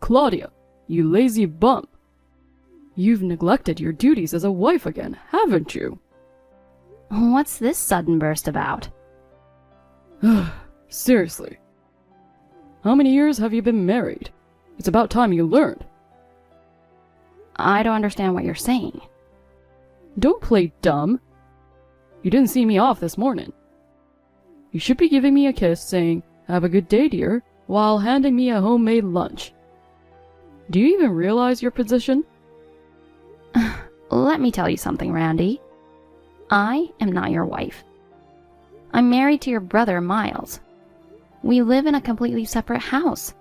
Claudia, you lazy bum. You've neglected your duties as a wife again, haven't you? What's this sudden burst about? Seriously. How many years have you been married? It's about time you learned. I don't understand what you're saying. Don't play dumb. You didn't see me off this morning. You should be giving me a kiss saying, "Have a good day, dear," while handing me a homemade lunch. Do you even realize your position? Let me tell you something, Randy. I am not your wife. I'm married to your brother, Miles. We live in a completely separate house.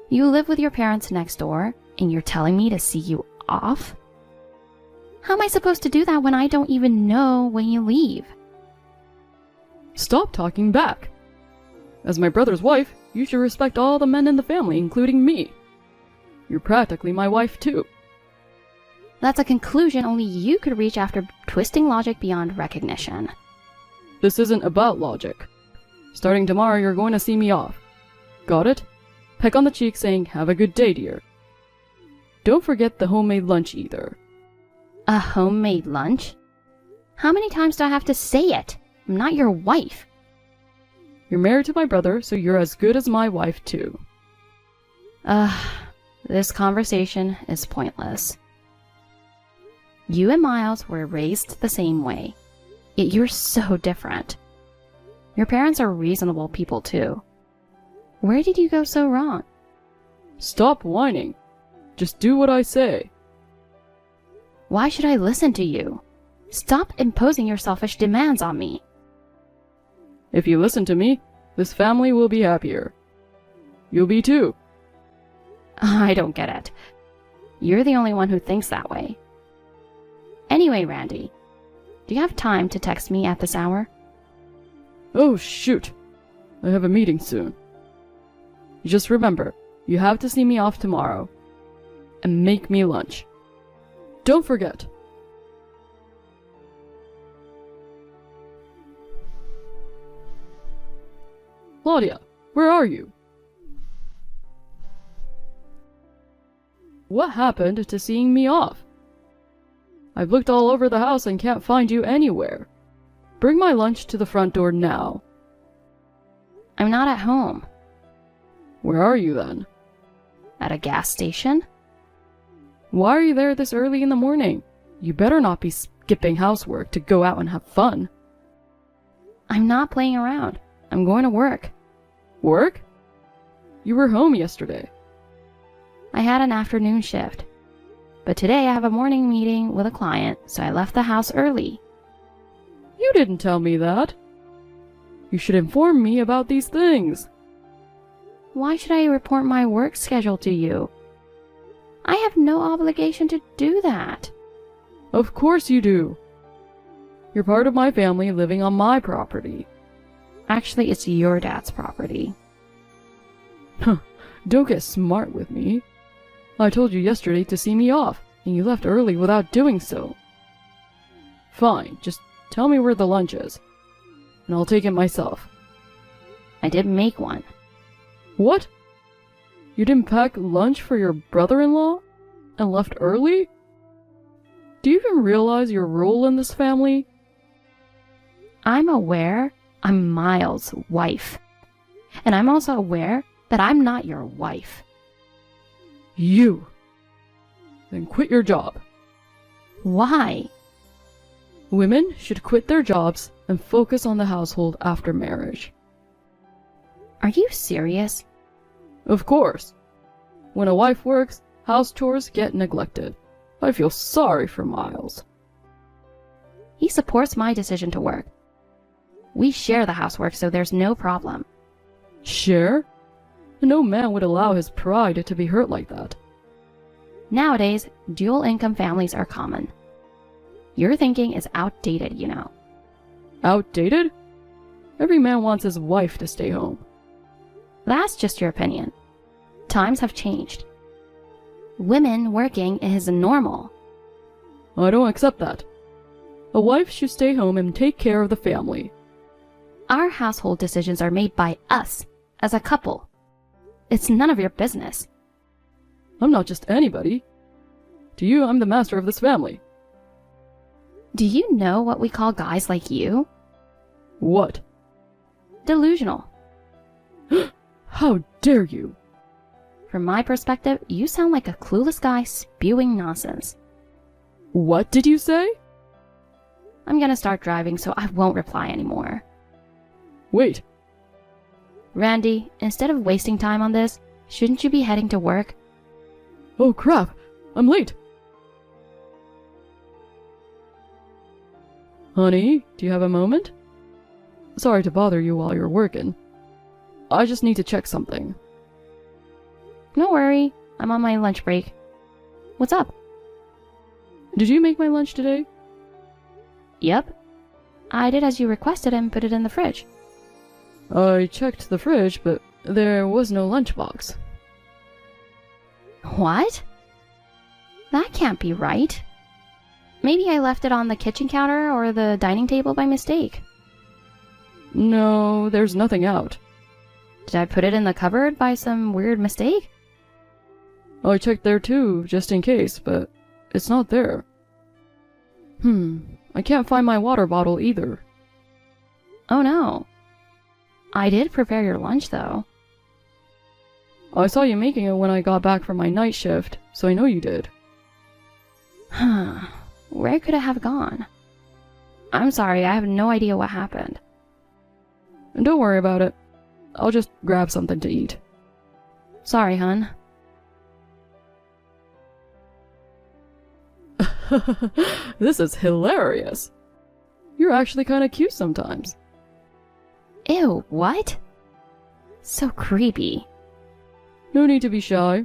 You live with your parents next door, and you're telling me to see you off? How am I supposed to do that when I don't even know when you leave? Stop talking back. As my brother's wife, you should respect all the men in the family, including me. You're practically my wife, too. That's a conclusion only you could reach after twisting logic beyond recognition. This isn't about logic. Starting tomorrow, you're going to see me off. Got it? Peck on the cheek saying, "Have a good day, dear." Don't forget the homemade lunch either. A homemade lunch? How many times do I have to say it? I'm not your wife. You're married to my brother, so you're as good as my wife, too. This conversation is pointless. You and Miles were raised the same way, yet you're so different. Your parents are reasonable people, too. Where did you go so wrong? Stop whining. Just do what I say. Why should I listen to you? Stop imposing your selfish demands on me. If you listen to me, this family will be happier. You'll be too. I don't get it. You're the only one who thinks that way. Anyway, Randy, do you have time to text me at this hour? Oh, shoot. I have a meeting soon. Just remember, you have to see me off tomorrow. And make me lunch. Don't forget. Claudia, where are you? What happened to seeing me off? I've looked all over the house and can't find you anywhere. Bring my lunch to the front door now. I'm not at home. Where are you then? At a gas station? Why are you there this early in the morning? You better not be skipping housework to go out and have fun. I'm not playing around. I'm going to work. Work? You were home yesterday. I had an afternoon shift. But today I have a morning meeting with a client, so I left the house early. You didn't tell me that. You should inform me about these things. Why should I report my work schedule to you? I have no obligation to do that. Of course you do. You're part of my family living on my property. Actually, it's your dad's property. Don't get smart with me. I told you yesterday to see me off, and you left early without doing so. Fine, just tell me where the lunch is, and I'll take it myself. I didn't make one. What? You didn't pack lunch for your brother-in-law? And left early? Do you even realize your role in this family? I'm aware I'm Miles' wife. And I'm also aware that I'm not your wife. You. Then quit your job. Why? Women should quit their jobs and focus on the household after marriage. Are you serious? Of course. When a wife works, house chores get neglected. I feel sorry for Miles. He supports my decision to work. We share the housework, so there's no problem. Share? No man would allow his pride to be hurt like that. Nowadays, dual-income families are common. Your thinking is outdated, you know. Outdated? Every man wants his wife to stay home. That's just your opinion. Times have changed. Women working is normal. I don't accept that. A wife should stay home and take care of the family. Our household decisions are made by us, as a couple. It's none of your business. I'm not just anybody. To you, I'm the master of this family. Do you know what we call guys like you? What? Delusional. How dare you? From my perspective, you sound like a clueless guy spewing nonsense. What did you say? I'm gonna start driving, so I won't reply anymore. Wait. Randy, instead of wasting time on this, shouldn't you be heading to work? Oh crap, I'm late. Honey, do you have a moment? Sorry to bother you while you're working. I just need to check something. No worry, I'm on my lunch break. What's up? Did you make my lunch today? Yep. I did as you requested and put it in the fridge. I checked the fridge, but there was no lunchbox. What? That can't be right. Maybe I left it on the kitchen counter or the dining table by mistake. No, there's nothing out. Did I put it in the cupboard by some weird mistake? I checked there too, just in case, but it's not there. I can't find my water bottle either. Oh no. I did prepare your lunch though. I saw you making it when I got back from my night shift, so I know you did. Where could it have gone? I'm sorry, I have no idea what happened. And don't worry about it. I'll just grab something to eat. Sorry, hun. This is hilarious. You're actually kind of cute sometimes. Ew, what? So creepy. No need to be shy.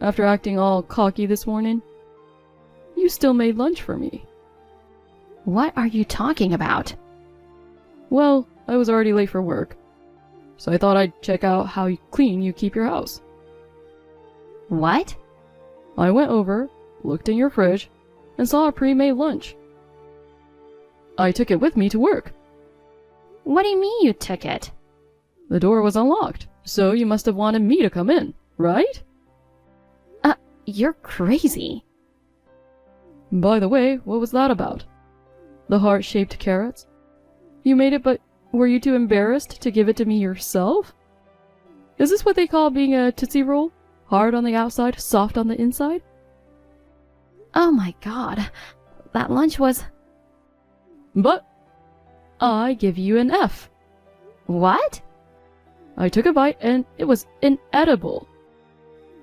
After acting all cocky this morning, you still made lunch for me. What are you talking about? Well, I was already late for work, so I thought I'd check out how clean you keep your house. What? I went over, looked in your fridge, and saw a pre-made lunch. I took it with me to work. What do you mean you took it? The door was unlocked, so you must have wanted me to come in, right? You're crazy. By the way, what was that about? The heart-shaped carrots? You made it, but were you too embarrassed to give it to me yourself? Is this what they call being a Tootsie Roll? Hard on the outside, soft on the inside? Oh my god. That lunch was... But I give you an F. What? I took a bite and it was inedible.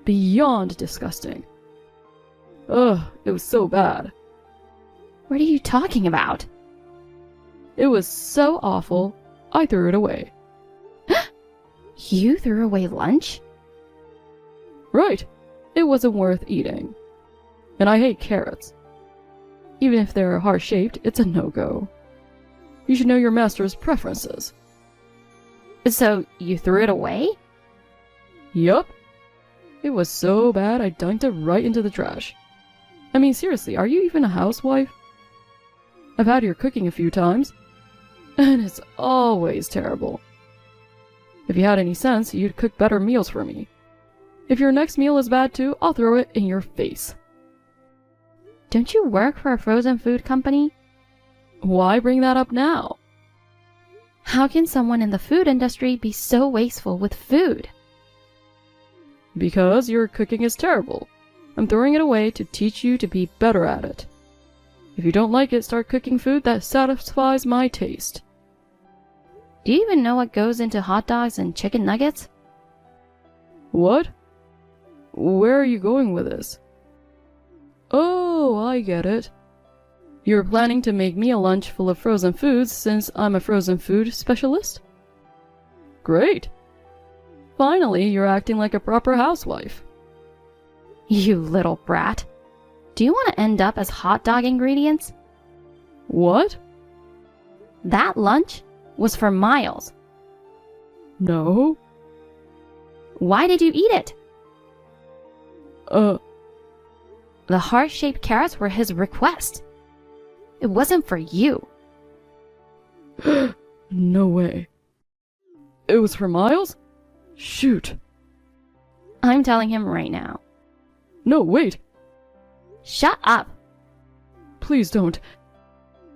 Beyond disgusting. Ugh, it was so bad. What are you talking about? It was so awful, I threw it away. You threw away lunch? Right. It wasn't worth eating. And I hate carrots. Even if they're heart-shaped, it's a no-go. You should know your master's preferences. So, you threw it away? Yup. It was so bad I dunked it right into the trash. I mean, seriously, are you even a housewife? I've had your cooking a few times, and it's always terrible. If you had any sense, you'd cook better meals for me. If your next meal is bad too, I'll throw it in your face. Don't you work for a frozen food company? Why bring that up now? How can someone in the food industry be so wasteful with food? Because your cooking is terrible. I'm throwing it away to teach you to be better at it. If you don't like it, start cooking food that satisfies my taste. Do you even know what goes into hot dogs and chicken nuggets? What? Where are you going with this? Oh, I get it. You're planning to make me a lunch full of frozen foods since I'm a frozen food specialist? Great. Finally, you're acting like a proper housewife. You little brat. Do you want to end up as hot dog ingredients? What? That lunch was for Miles. No. Why did you eat it? Uh, The heart-shaped carrots were his request. It wasn't for you. no way. It was for Miles? Shoot. I'm telling him right now. No, wait! Shut up! Please don't.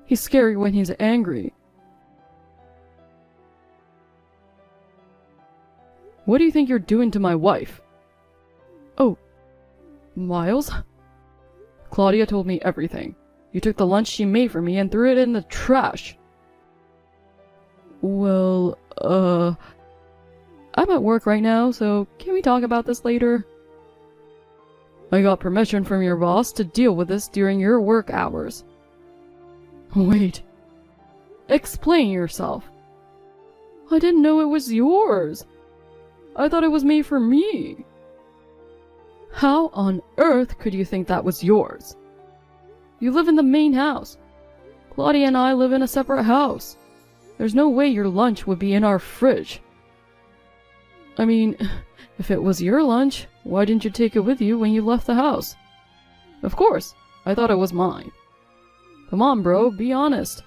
He's scary when he's angry. What do you think you're doing to my wife? Oh, Miles? Claudia told me everything. You took the lunch she made for me and threw it in the trash. Well, I'm at work right now, so can we talk about this later? I got permission from your boss to deal with this during your work hours. Wait. Explain yourself. I didn't know it was yours. I thought it was made for me. How on earth could you think that was yours? You live in the main house. Claudia and I live in a separate house. There's no way your lunch would be in our fridge. I mean, if it was your lunch, why didn't you take it with you when you left the house? Of course, I thought it was mine. Come on, bro, be honest.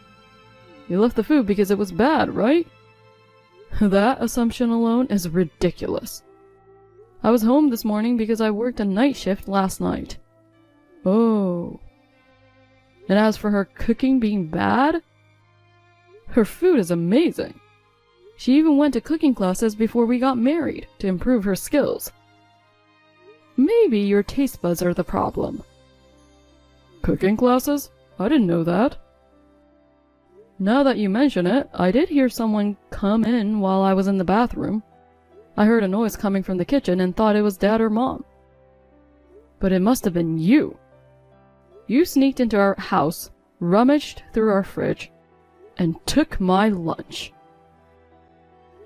You left the food because it was bad, right? That assumption alone is ridiculous. I was home this morning because I worked a night shift last night. Oh. And as for her cooking being bad, her food is amazing. She even went to cooking classes before we got married to improve her skills. Maybe your taste buds are the problem. Cooking classes? I didn't know that. Now that you mention it, I did hear someone come in while I was in the bathroom. I heard a noise coming from the kitchen and thought it was Dad or Mom. But it must have been you. You sneaked into our house, rummaged through our fridge, and took my lunch.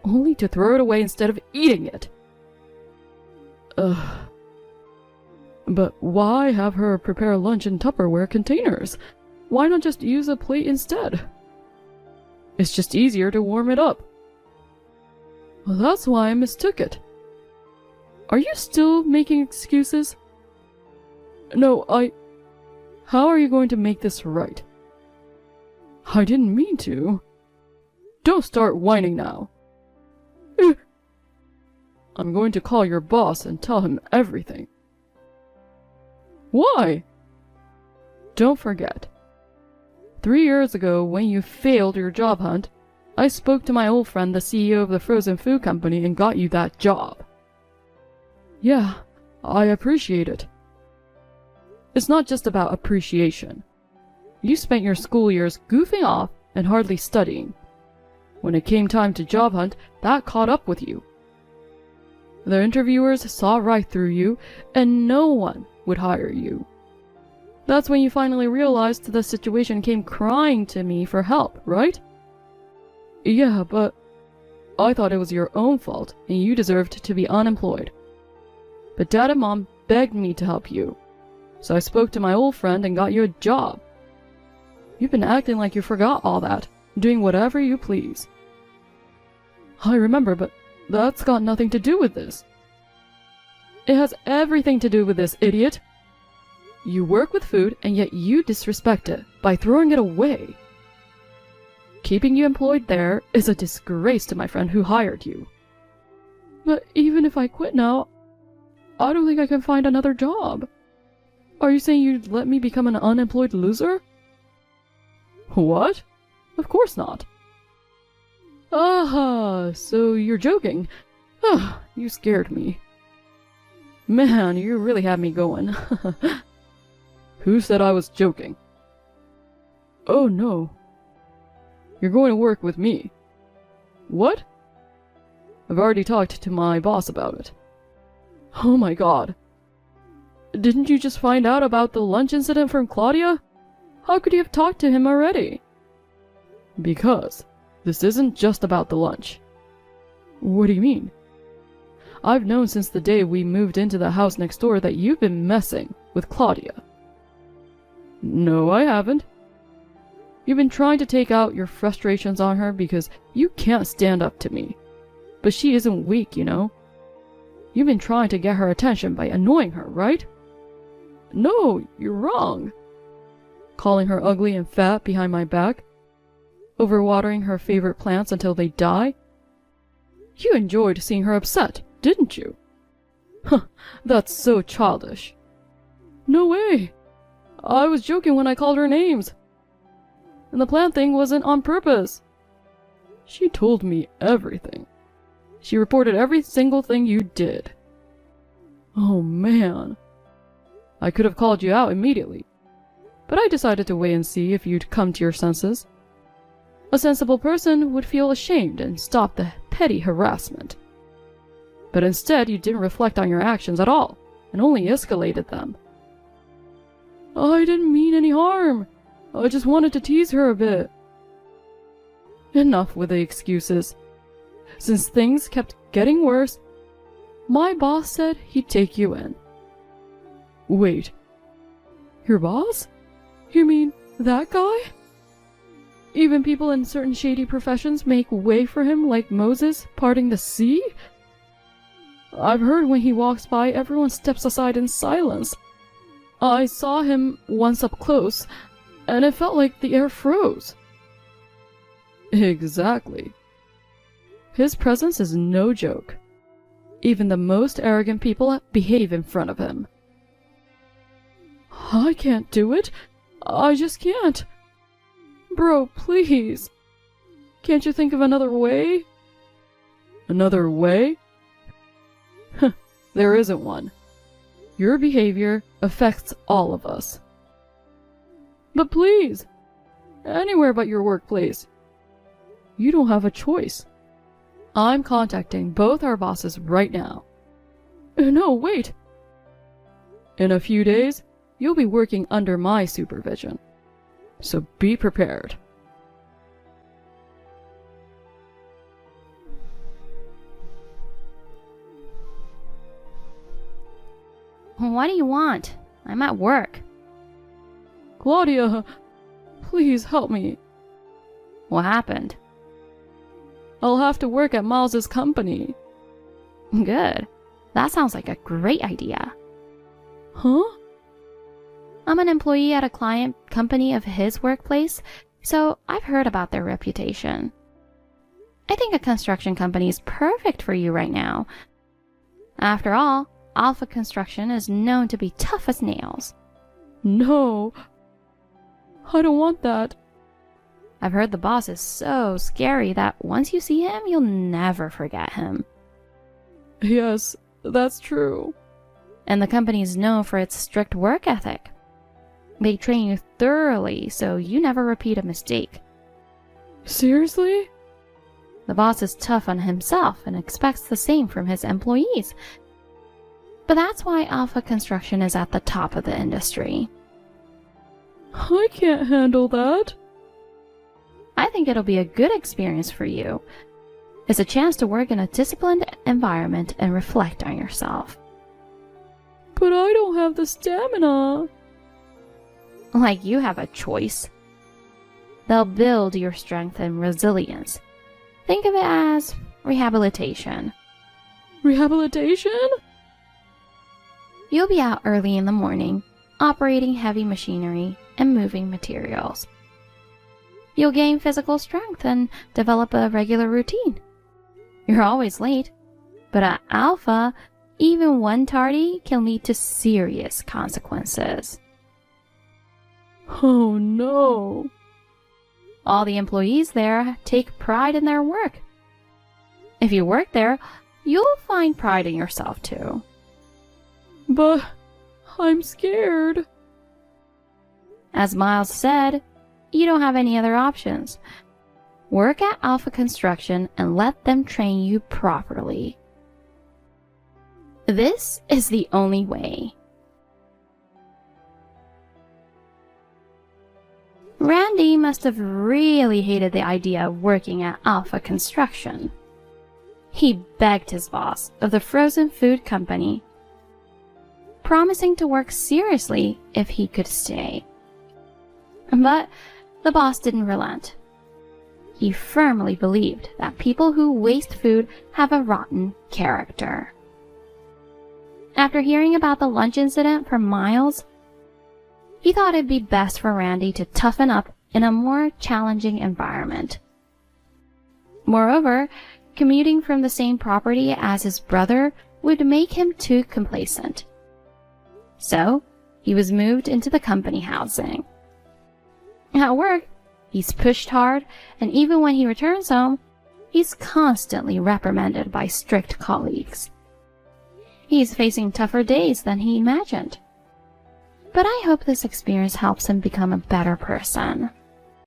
Only to throw it away instead of eating it. Ugh. But why have her prepare lunch in Tupperware containers? Why not just use a plate instead? It's just easier to warm it up. Well, that's why I mistook it. Are you still making excuses? No, How are you going to make this right? I didn't mean to. Don't start whining now. I'm going to call your boss and tell him everything. Why? Don't forget. 3 years ago, when you failed your job hunt, I spoke to my old friend, the CEO of the frozen food company, and got you that job. Yeah, I appreciate it. It's not just about appreciation. You spent your school years goofing off and hardly studying. When it came time to job hunt, that caught up with you. The interviewers saw right through you, and no one would hire you. That's when you finally realized the situation, came crying to me for help, right? Yeah, but I thought it was your own fault and you deserved to be unemployed. But Dad and Mom begged me to help you, so I spoke to my old friend and got you a job. You've been acting like you forgot all that, doing whatever you please. I remember, but that's got nothing to do with this. It has everything to do with this, idiot. You work with food, and yet you disrespect it by throwing it away. Keeping you employed there is a disgrace to my friend who hired you. But even if I quit now, I don't think I can find another job. Are you saying you'd let me become an unemployed loser? What? Of course not. Aha, so you're joking. Ah, you scared me. Man, you really had me going. Who said I was joking? Oh no. You're going to work with me. What? I've already talked to my boss about it. Oh my god. Didn't you just find out about the lunch incident from Claudia? How could you have talked to him already? Because this isn't just about the lunch. What do you mean? I've known since the day we moved into the house next door that you've been messing with Claudia. No, I haven't. You've been trying to take out your frustrations on her because you can't stand up to me. But she isn't weak, you know. You've been trying to get her attention by annoying her, right? No, you're wrong. Calling her ugly and fat behind my back. Overwatering her favorite plants until they die. You enjoyed seeing her upset, didn't you? Huh, that's so childish. No way! I was joking when I called her names. And the plant thing wasn't on purpose. She told me everything. She reported every single thing you did. Oh man. I could have called you out immediately, but I decided to wait and see if you'd come to your senses. A sensible person would feel ashamed and stop the petty harassment. But instead, you didn't reflect on your actions at all, and only escalated them. I didn't mean any harm. I just wanted to tease her a bit. Enough with the excuses. Since things kept getting worse, my boss said he'd take you in. Wait. Your boss? You mean that guy? Even people in certain shady professions make way for him like Moses parting the sea? I've heard when he walks by, everyone steps aside in silence. I saw him once up close, and it felt like the air froze. Exactly. His presence is no joke. Even the most arrogant people behave in front of him. I can't do it. I just can't. Bro, please. Can't you think of another way? Another way? There isn't one. Your behavior affects all of us. But please, anywhere but your workplace. You don't have a choice. I'm contacting both our bosses right now. No, wait. In a few days, you'll be working under my supervision. So be prepared. What do you want? I'm at work. Claudia, please help me. What happened? I'll have to work at Miles's company. Good. That sounds like a great idea. Huh? I'm an employee at a client company of his workplace, so I've heard about their reputation. I think a construction company is perfect for you right now. After all, Alpha Construction is known to be tough as nails. No. I don't want that. I've heard the boss is so scary that once you see him, you'll never forget him. Yes, that's true. And the company is known for its strict work ethic. They train you thoroughly so you never repeat a mistake. Seriously? The boss is tough on himself and expects the same from his employees. But that's why Alpha Construction is at the top of the industry. I can't handle that. I think it'll be a good experience for you. It's a chance to work in a disciplined environment and reflect on yourself. But I don't have the stamina. Like you have a choice. They'll build your strength and resilience. Think of it as rehabilitation. Rehabilitation? You'll be out early in the morning, operating heavy machinery and moving materials. You'll gain physical strength and develop a regular routine. You're always late, but at Alpha, even one tardy can lead to serious consequences. Oh no. All the employees there take pride in their work. If you work there, you'll find pride in yourself too. But I'm scared. As Miles said, you don't have any other options. Work at Alpha Construction and let them train you properly. This is the only way. Randy must have really hated the idea of working at Alpha Construction. He begged his boss of the frozen food company, promising to work seriously if he could stay. But the boss didn't relent. He firmly believed that people who waste food have a rotten character. After hearing about the lunch incident from Miles, he thought it'd be best for Randy to toughen up in a more challenging environment. Moreover, commuting from the same property as his brother would make him too complacent. So, he was moved into the company housing. At work, he's pushed hard, and even when he returns home, he's constantly reprimanded by strict colleagues. He's facing tougher days than he imagined. But I hope this experience helps him become a better person.